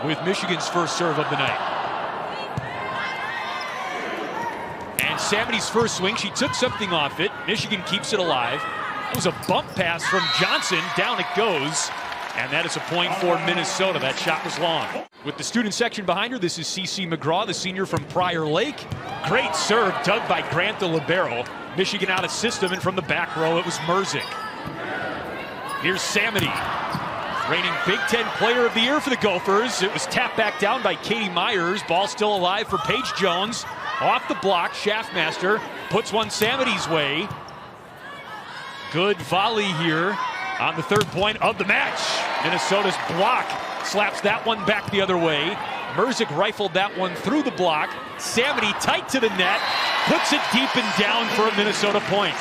with Michigan's first serve of the night. And Sammety's first swing, she took something off it. Michigan keeps it alive. It was a bump pass from Johnson. Down it goes. And that is a point for Minnesota. That shot was long. With the student section behind her, this is CeCe McGraw, the senior from Prior Lake. Great serve, dug by Grant, the libero. Michigan out of system, and from the back row, it was Merzick. Here's Samety, reigning Big Ten Player of the Year for the Gophers. It was tapped back down by Katie Myers. Ball still alive for Paige Jones. Off the block, Schaffmaster puts one Samety's way. Good volley here on the third point of the match. Minnesota's block slaps that one back the other way. Merzick rifled that one through the block. Samety tight to the net, puts it deep and down for a Minnesota point.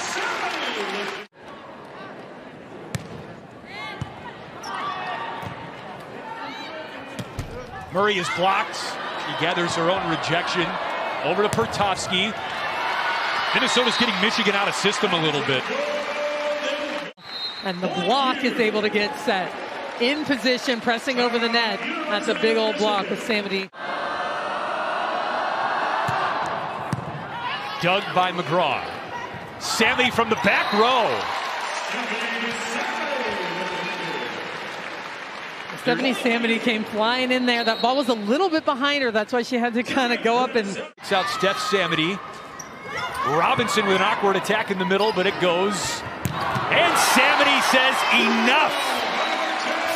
Murray is blocked. She gathers her own rejection. Over to Pertovsky. Minnesota's getting Michigan out of system a little bit. And the block is able to get set. In position, pressing over the net. That's a big old block with Samety. Dug by McGraw. Samety from the back row. Stephanie Samety came flying in there. That ball was a little bit behind her. That's why she had to kind of go up and... It's out Steph Samety. Robinson with an awkward attack in the middle, but it goes. And Samety says enough.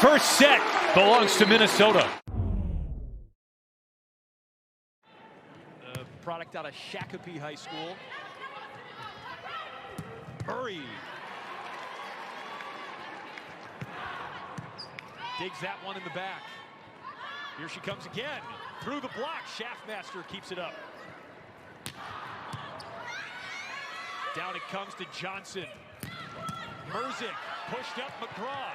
First set belongs to Minnesota. Product out of Shakopee High School. Murray. Digs that one in the back. Here she comes again. Through the block, Schaffmaster keeps it up. Down it comes to Johnson. Merzick pushed up McGraw.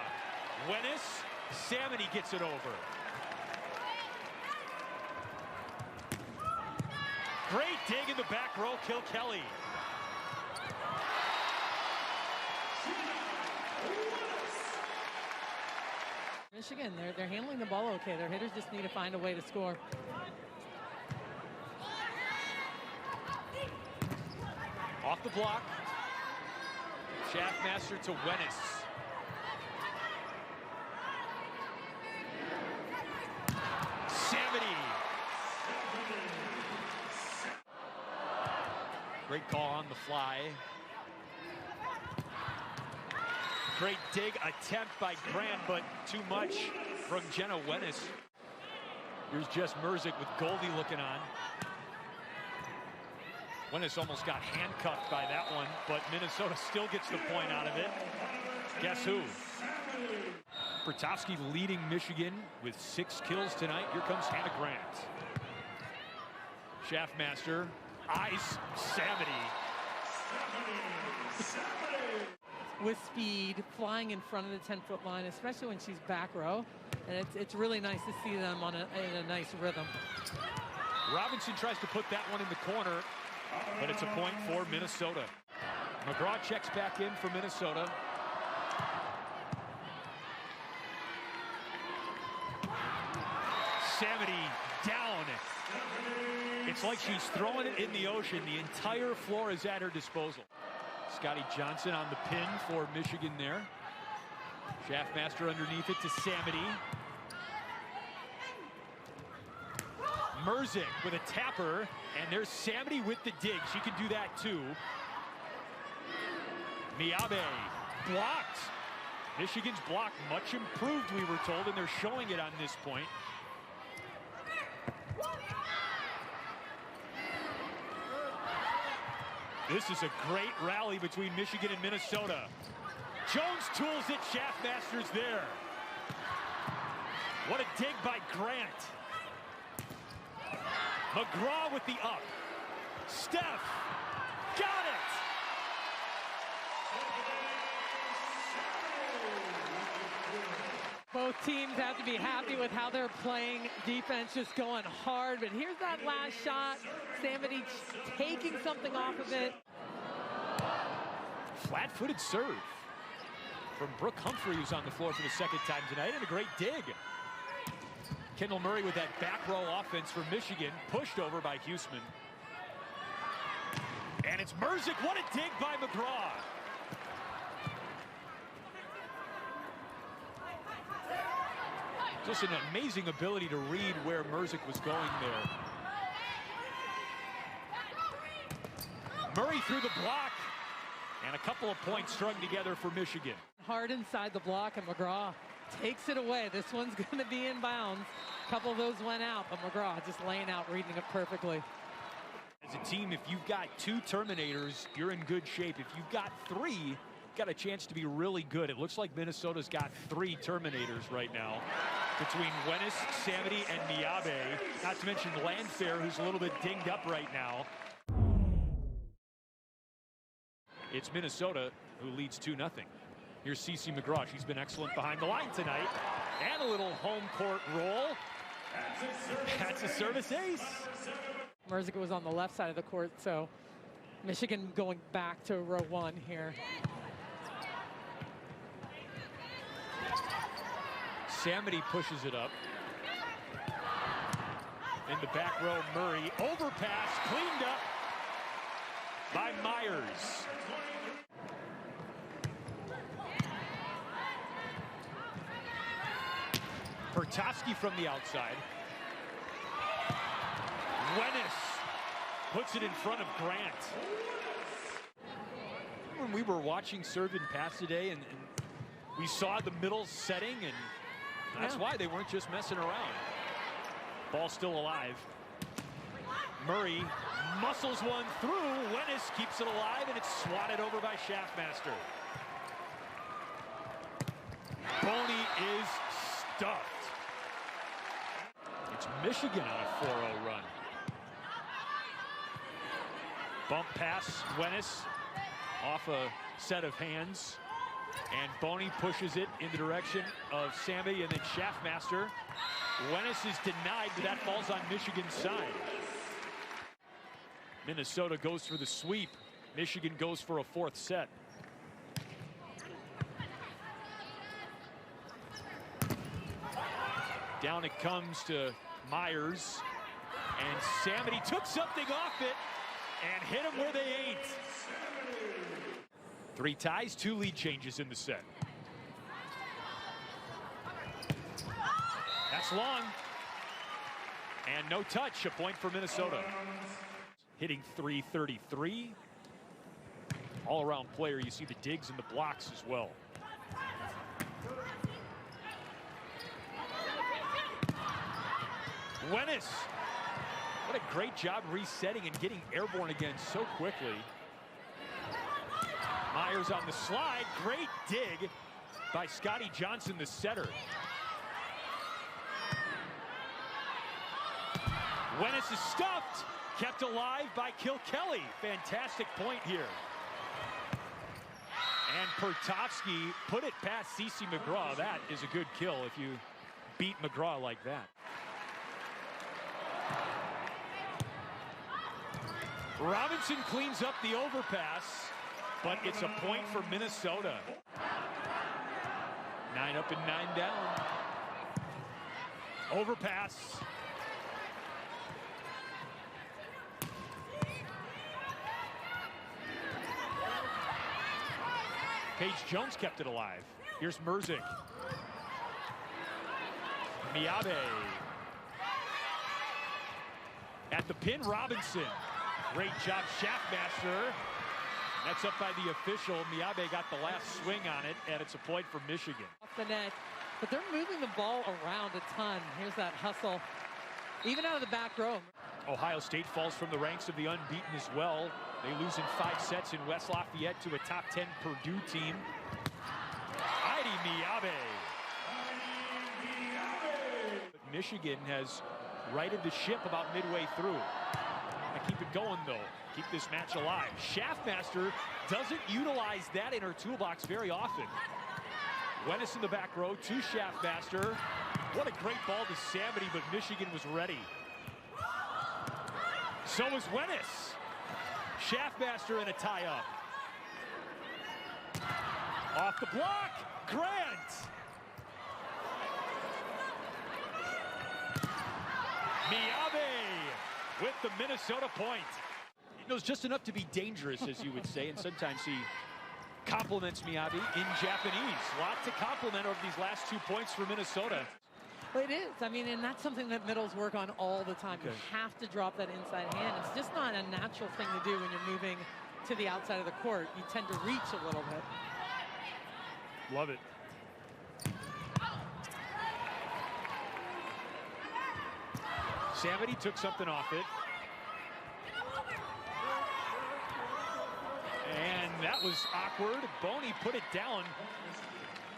Wennis, Samety gets it over. Great dig in the back row, Kilkelly. Michigan, they're handling the ball okay. Their hitters just need to find a way to score. Off the block. Schaffmaster to Wennis. Samety. Great call on the fly. Great dig attempt by Grant, but too much from Jenna Wennis. Here's Jess Merzick with Goldie looking on. Wennis almost got handcuffed by that one, but Minnesota still gets the point out of it. Guess who? Pertovsky leading Michigan with 6 kills tonight. Here comes Hannah Grant. Schaffmaster eyes Samety. With speed, flying in front of the 10-foot line, especially when she's back row. And it's really nice to see them in a nice rhythm. Robinson tries to put that one in the corner, but it's a point for Minnesota. McGraw checks back in for Minnesota. Samety down. It's like she's throwing it in the ocean. The entire floor is at her disposal. Scotty Johnson on the pin for Michigan there. Schaffmaster underneath it to Samety. Merzick with a tapper, and there's Samety with the dig. She can do that too. Miyabe blocked. Michigan's block much improved, we were told, and they're showing it on this point. This is a great rally between Michigan and Minnesota. Jones tools it, Schaffmaster's there. What a dig by Grant. McGraw with the up. Steph, got it! Both teams have to be happy with how they're playing defense, just going hard. But here's that last shot. Samety taking something off of it. Flat-footed serve from Brooke Humphrey, who's on the floor for the second time tonight, and a great dig. Kendall Murray with that back row offense for Michigan, pushed over by Huseman. And it's Merzick. What a dig by McGraw. Just an amazing ability to read where Merzick was going there. Murray through the block. And a couple of points strung together for Michigan. Hard inside the block, and McGraw takes it away. This one's going to be in bounds. A couple of those went out, but McGraw just laying out, reading it perfectly. As a team, if you've got 2 terminators, you're in good shape. If you've got 3, you've got a chance to be really good. It looks like Minnesota's got 3 terminators right now between Wenis, Samity, and Miyabe. Not to mention Landfair, who's a little bit dinged up right now. It's Minnesota who leads 2-0. Here's Cece McGraw. She's been excellent behind the line tonight. And a little home court roll. That's a service ace. Merzick was on the left side of the court, so Michigan going back to row 1 here. Samity pushes it up. In the back row, Murray. Overpass, cleaned up by Myers. Pertosky from the outside. Wenis puts it in front of Grant. When we were watching serve and pass today, and we saw the middle setting, and that's why they weren't just messing around. Ball still alive. Murray muscles one through. Wenis keeps it alive, and it's swatted over by Schaffmaster. Boney is stuffed. It's Michigan on a 4-0 run. Bump pass, Wenis off a set of hands. And Boney pushes it in the direction of Sammy, and then Schaffmaster. Wenis is denied, but that falls on Michigan's side. Minnesota goes for the sweep. Michigan goes for a 4th set. Down it comes to Myers. And Samity took something off it and hit him where they ain't. 3 ties, 2 lead changes in the set. That's long. And no touch, a point for Minnesota. Hitting .333. All-around player, you see the digs and the blocks as well. Wenis. What a great job resetting and getting airborne again so quickly. Myers on the slide. Great dig by Scotty Johnson, the setter. Wenis is stuffed. Kept alive by Kilkelly. Fantastic point here. And Pertosky put it past Cece McGraw. That is a good kill if you beat McGraw like that. Robinson cleans up the overpass, but it's a point for Minnesota. 9 up and 9 down. Overpass. Paige Jones kept it alive. Here's Merzick. Miyabe. At the pin, Robinson. Great job, Schaffmaster. That's up by the official. Miyabe got the last swing on it, and it's a point for Michigan. Off the net, but they're moving the ball around a ton. Here's that hustle, even out of the back row. Ohio State falls from the ranks of the unbeaten as well. They lose in 5 sets in West Lafayette to a top 10 Purdue team. Heidi Miyabe. Michigan has righted the ship about midway through. Keep it going, though. Keep this match alive. Schaffmaster doesn't utilize that in her toolbox very often. Wenis in the back row to Schaffmaster. What a great ball to Samity, but Michigan was ready. So was Wenis. Schaffmaster in a tie-up. Off the block, Grant. the Minnesota point. He knows just enough to be dangerous, as you would say, and sometimes he compliments Miyabi in Japanese. Lot to compliment over these last 2 points for Minnesota. Well, it is. I mean, and that's something that middles work on all the time. You have to drop that inside hand. It's just not a natural thing to do when you're moving to the outside of the court. You tend to reach a little bit. Love it. Samity took something off it. And that was awkward. Boney put it down.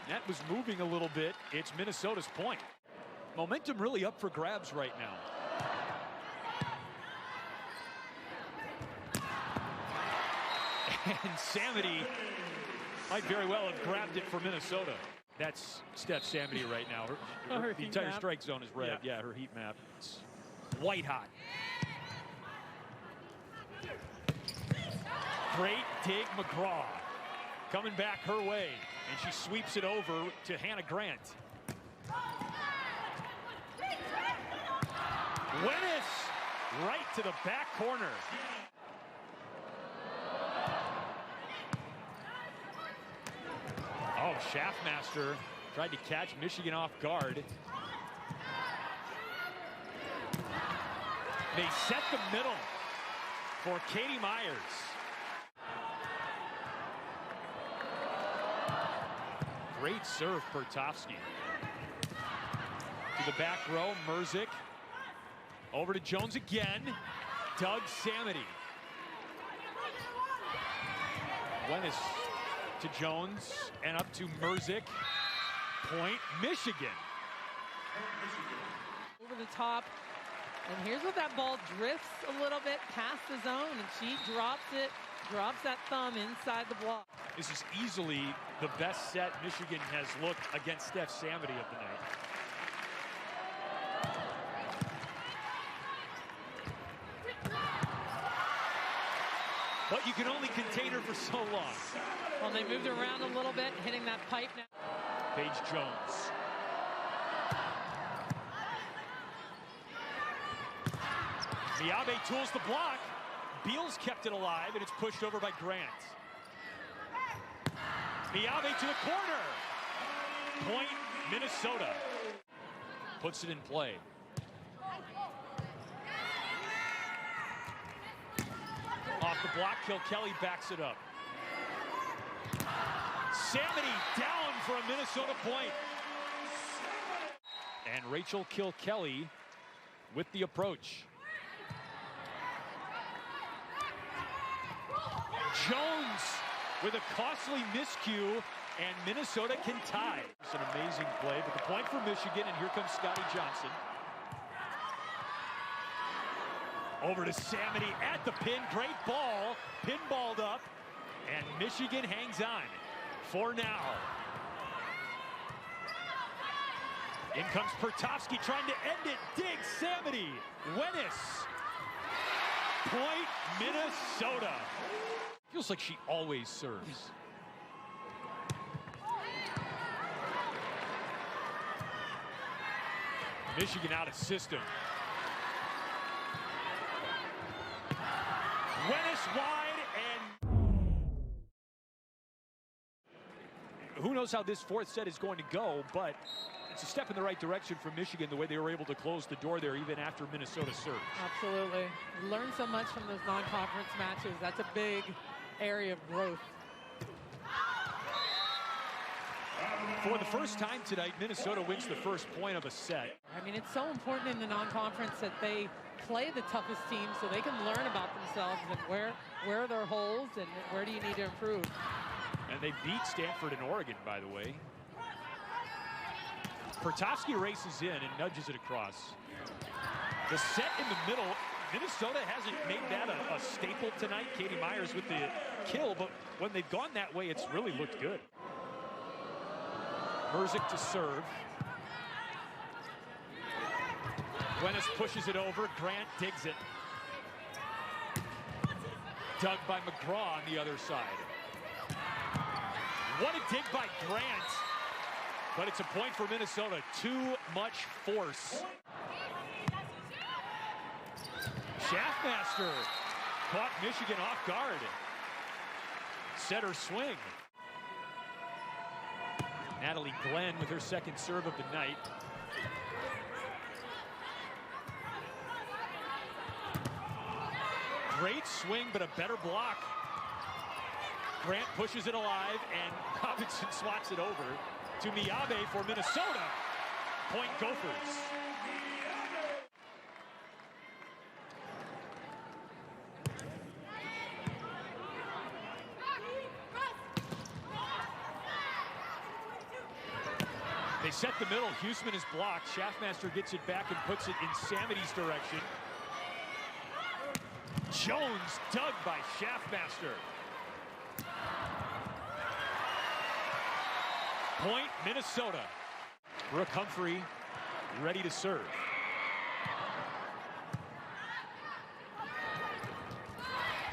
That was moving a little bit. It's Minnesota's point. Momentum really up for grabs right now. And Samity might very well have grabbed it for Minnesota. That's Steph Samity right now. Her the entire strike zone is red. Yeah, her heat map. It's white hot. Great dig, McGraw. Coming back her way. And she sweeps it over to Hannah Grant. Wennis right to the back corner. Oh, Schaffmaster tried to catch Michigan off guard. They set the middle for Katie Myers. Great serve, Pertovsky. To the back row, Merzick. Over to Jones again. Doug Samity. Wennis to Jones and up to Merzick. Point, Michigan. Over the top. And here's what that ball drifts a little bit past the zone, and she drops it, drops that thumb inside the block. This is easily the best set Michigan has looked against Steph Samity of the night. But you can only contain her for so long. Well, they moved around a little bit, hitting that pipe now. Paige Jones. Miyabi tools the block. Beals kept it alive, and it's pushed over by Grant. Miyabi to the corner. Point, Minnesota. Puts it in play. Off the block, Kilkelly backs it up. Samity down for a Minnesota point. And Rachel Kilkelly with the approach. Jones with a costly miscue, and Minnesota can tie. It's an amazing play, but the point for Michigan, and here comes Scotty Johnson. Over to Samity at the pin, great ball, pinballed up, and Michigan hangs on for now. In comes Pertovsky trying to end it, digs Samity, Wennis. Point, Minnesota. Feels like she always serves. Michigan out of system. Wennis wide, and who knows how this fourth set is going to go, but it's a step in the right direction for Michigan, the way they were able to close the door there even after Minnesota served. Absolutely. Learn so much from those non-conference matches. That's a big area of growth. For the first time tonight, Minnesota wins the first point of a set. I mean, it's so important in the non-conference that they play the toughest teams so they can learn about themselves and where are their holes and where do you need to improve. And they beat Stanford and Oregon, by the way. Pertovsky races in and nudges it across. The set in the middle. Minnesota hasn't made that a staple tonight. Katie Myers with the kill, but when they've gone that way, it's really looked good. Merzick to serve. Wennis pushes it over. Grant digs it. Dug by McGraw on the other side. What a dig by Grant. But it's a point for Minnesota. Too much force. Schaffmaster caught Michigan off guard. Set her swing. Natalie Glenn with her second serve of the night. Great swing, but a better block. Grant pushes it alive, and Robinson swats it over to Miyabe for Minnesota. Point Gophers. They set the middle. Huseman is blocked. Schaffmaster gets it back and puts it in Samity's direction. Jones dug by Schaffmaster. Point Minnesota. Brooke Humphrey ready to serve.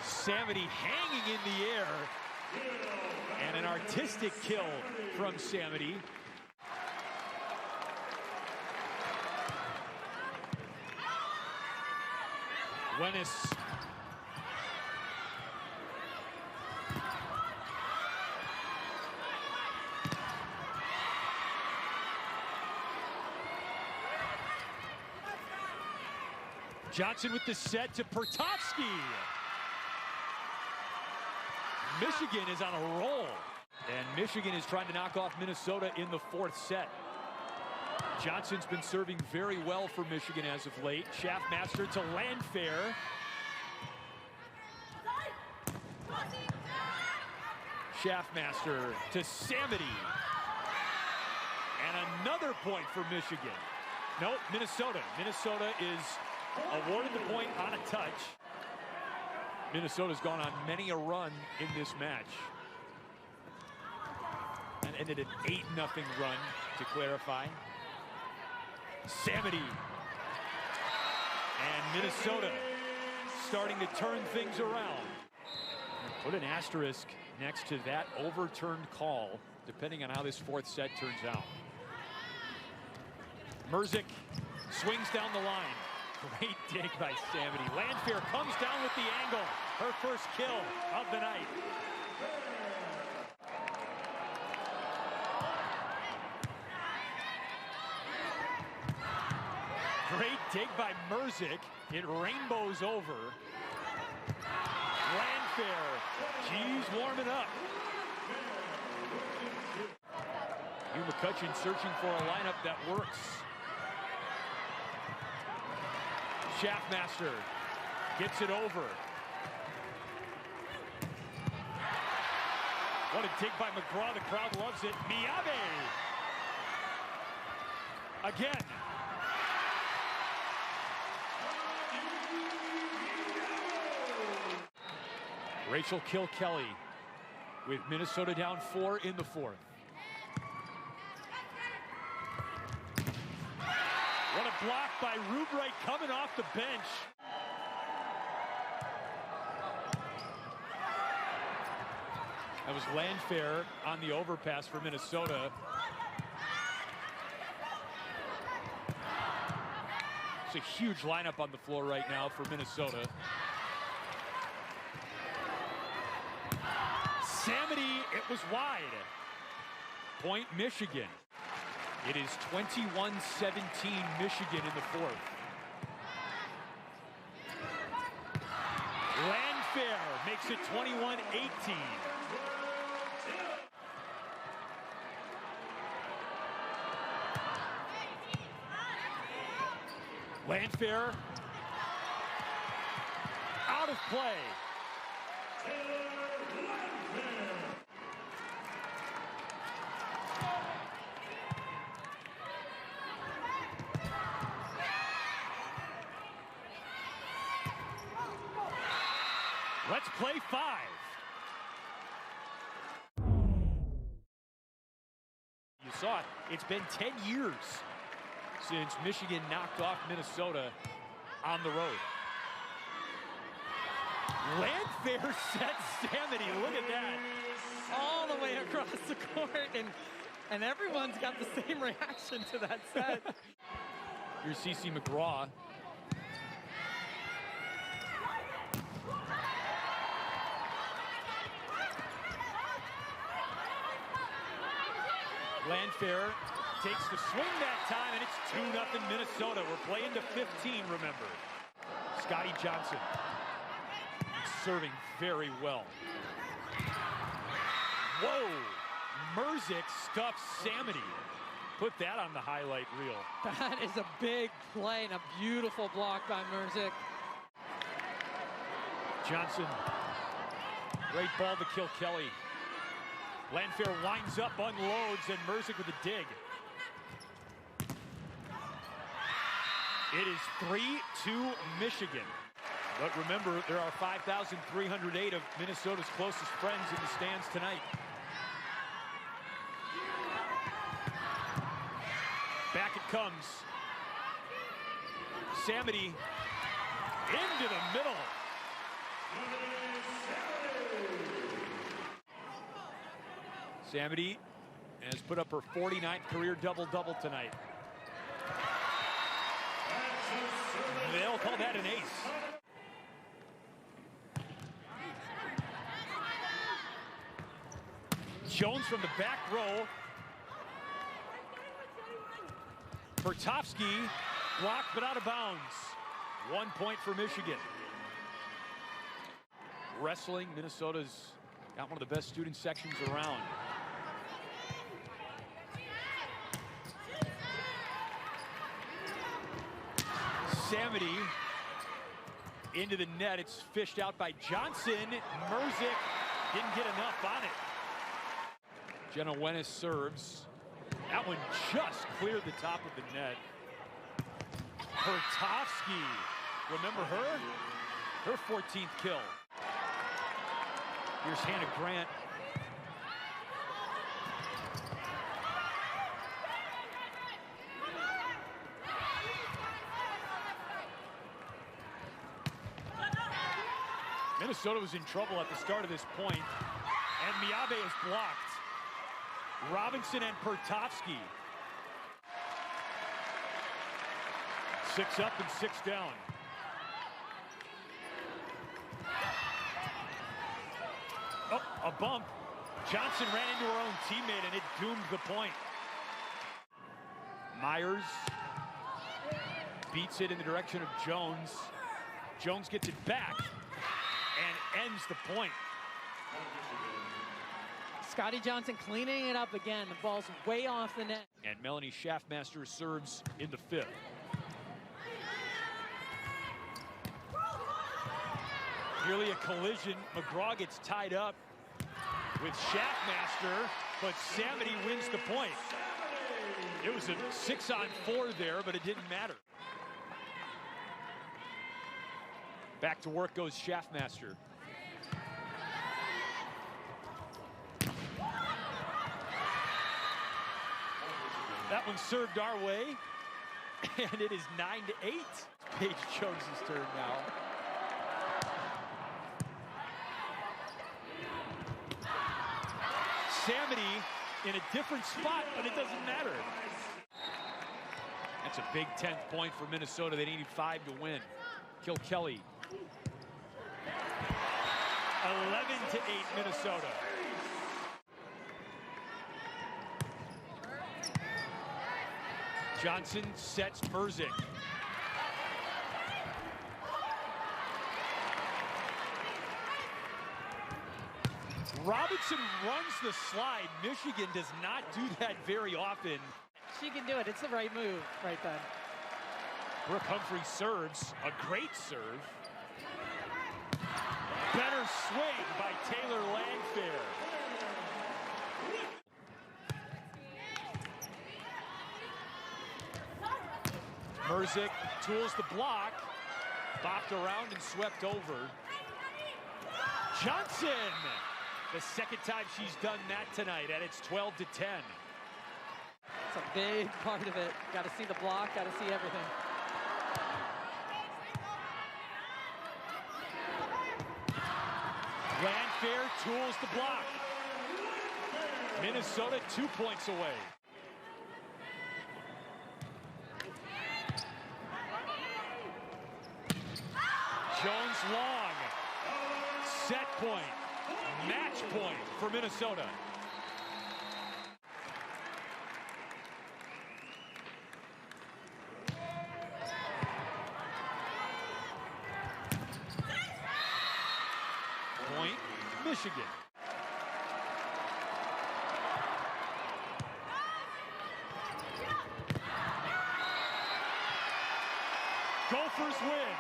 Samity hanging in the air. And an artistic kill from Samity. Wenis. Johnson with the set to Pertovsky. Michigan is on a roll. And Michigan is trying to knock off Minnesota in the fourth set. Johnson's been serving very well for Michigan as of late. Schaffmaster to Landfair. Schaffmaster to Samity. And another point for Michigan. Nope, Minnesota. Minnesota is awarded the point on a touch. Minnesota's gone on many a run in this match. And ended an 8-0 run, to clarify. Samity. And Minnesota starting to turn things around. Put an asterisk next to that overturned call, depending on how this fourth set turns out. Merzick swings down the line. Great dig by Samity. Landfair comes down with the angle. Her first kill of the night. Great dig by Merzick. It rainbows over. Landfair. She's warming up. Hugh McCutcheon searching for a lineup that works. Schaffmaster gets it over. What a dig by McGraw. The crowd loves it. Miyabe. Again. Rachel Kilkelly with Minnesota down 4 in the fourth. What a block by Rubright coming off the bench. That was Landfair on the overpass for Minnesota. It's a huge lineup on the floor right now for Minnesota. Samity, it was wide. Point Michigan. It is 21-17 Michigan in the fourth. Landfair makes it 21-18. Landfair out of play. Let's play 5. You saw it. It's been 10 years since Michigan knocked off Minnesota on the road. Landfair sets Samity. Look at that. All the way across the court, and everyone's got the same reaction to that set. Here's CeCe McGraw. Landfair takes the swing that time, and it's 2-0 Minnesota. We're playing to 15, remember. Scotty Johnson serving very well. Whoa! Merzick stuffs Samity. Put that on the highlight reel. That is a big play and a beautiful block by Merzick. Johnson, great ball to kill Kelly. Landfair winds up, unloads, and Merzick with a dig. It is 3-2 Michigan. But remember, there are 5,308 of Minnesota's closest friends in the stands tonight. Back it comes. Samity into the middle. Samity has put up her 49th career double-double tonight. They'll call that an ace. Jones from the back row. Pertovsky blocked but out of bounds. 1 point for Michigan. Wrestling, Minnesota's got one of the best student sections around. Samity into the net. It's fished out by Johnson. Merzick didn't get enough on it. Jenna Wenis serves. That one just cleared the top of the net. Pertovsky, remember her? Her 14th kill. Here's Hannah Grant. Minnesota was in trouble at the start of this point, and Miyabe is blocked. Robinson and Pertovsky. 6 up and 6 down. Oh, a bump. Johnson ran into her own teammate, and it doomed the point. Myers beats it in the direction of Jones. Jones gets it back and ends the point. Scotty Johnson cleaning it up again. The ball's way off the net. And Melanie Schaffmaster serves in the 5th. Nearly a collision. McGraw gets tied up with Schaffmaster, but Samity wins the point. It was a 6-on-4 there, but it didn't matter. Back to work goes Schaffmaster. That one served our way, and it is 9-8. Paige Jones's turn now. Samity in a different spot, but it doesn't matter. That's a big 10th point for Minnesota. They needed 5 to win. Kilkelly. 11-8 Minnesota. Johnson sets Merzick. Robinson runs the slide. Michigan does not do that very often. She can do it. It's the right move right then. Brooke Humphrey serves. A great serve. Better swing by Taylor Landfair. Merzick tools the block. Bopped around and swept over. Johnson! The second time she's done that tonight, and it's 12-10. It's a big part of it. Got to see the block, got to see everything. Landfair tools the block. Minnesota 2 points away. Jones long. Set point. Match point for Minnesota. Michigan. Gophers win.